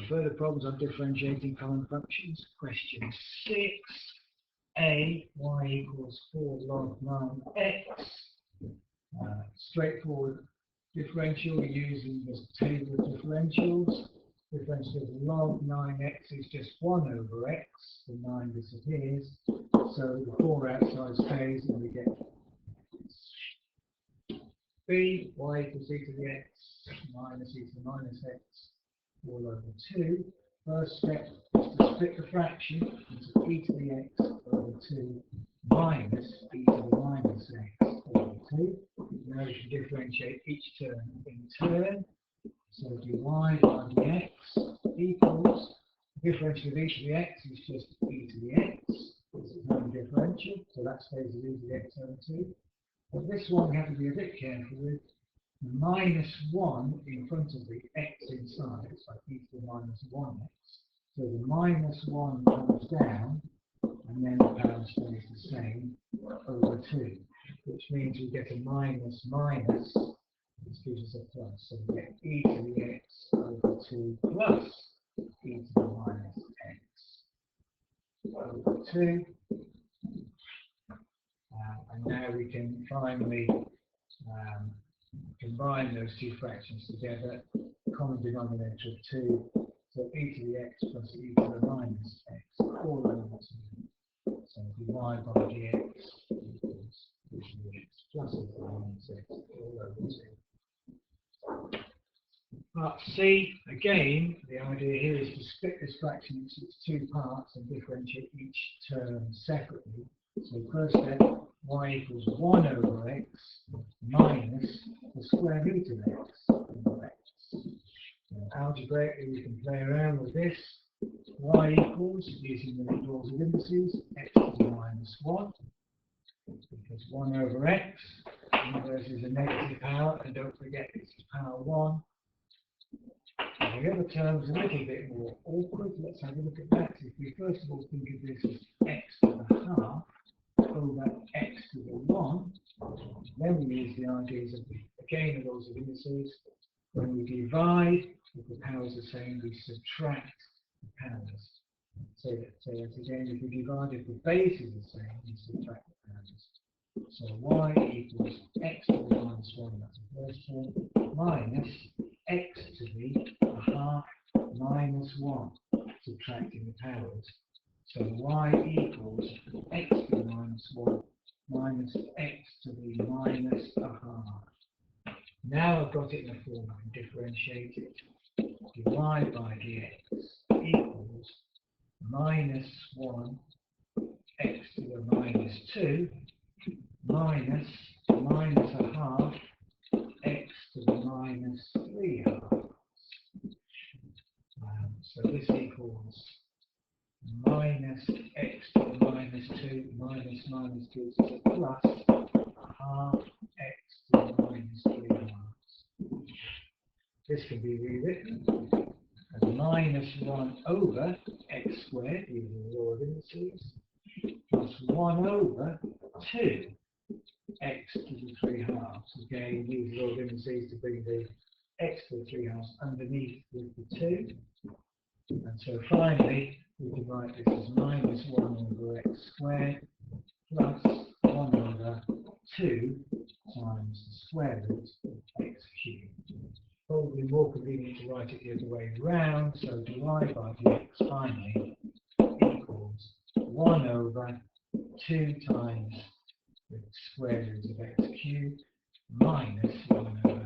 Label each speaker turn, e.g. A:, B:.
A: further problems on differentiating common functions. Question 6. A, y equals 4 log 9x. Straightforward differential using this table of differentials. Differential of log 9x is just 1 over x. The 9 disappears. So the 4 outside stays and we get b, y equals e to the x minus e to the minus x all over 2. First step is to split the fraction into e to the x over 2 minus e to the minus x over 2. Now we can differentiate each term in turn. So dy by dx equals, differential of e to the x is just e to the x. This is non-differential, so that stays as e to the x over 2. But this one we have to be a bit careful with. Minus 1 in front of the x inside, it's like e to the minus 1x. So the minus 1 comes down, and then the power stays the same over 2, which means we get a minus minus, this gives us a plus. So we get e to the x over 2 plus e to the minus x over 2. And now we can finally combine those two fractions together, common denominator of 2, so e to the x plus e to the minus x all over 2. So dy by dx equals e to the x plus e to the minus x all over 2. Part C, again, the idea here is to split this fraction into its two parts and differentiate each term separately. So first step, y equals 1 over x minus the square root of x over x. Algebraically, we can play around with this. Y equals, using the laws of indices, x to the minus 1, because 1 over x, inverse is a negative power, and don't forget this is power 1. The other term is a little bit more awkward. Let's have a look at that. If we first of all think of this as x to the half over x to the 1, then we use the ideas of again the laws of indices. When we divide, if the powers are the same, we subtract the powers. So that again, if we divide, if the base is the same, we subtract the powers. So y equals x to the minus 1, that's the first term, minus x to the half minus 1, subtracting the powers. So y equals x to the minus 1 minus x to the minus a half. Now I've got it in a form I can differentiate it. dy by dx equals minus 1 x to the minus 2 minus a half x to the minus 3 halves. So this equals minus x to the minus 2 minus gives us a plus a half x to the minus 3 halves. This can be rewritten as minus 1 over x squared using the law of indices plus 1 over 2 x to the 3 halves. Again, use the law of indices to bring the x to the 3 halves underneath with the 2. And so finally, we can write this as minus 1 over x squared plus 1 over 2 times the square root of x cubed. Probably more convenient to write it the other way around, so dy by dx finally equals 1 over 2 times the square root of x cubed minus 1 over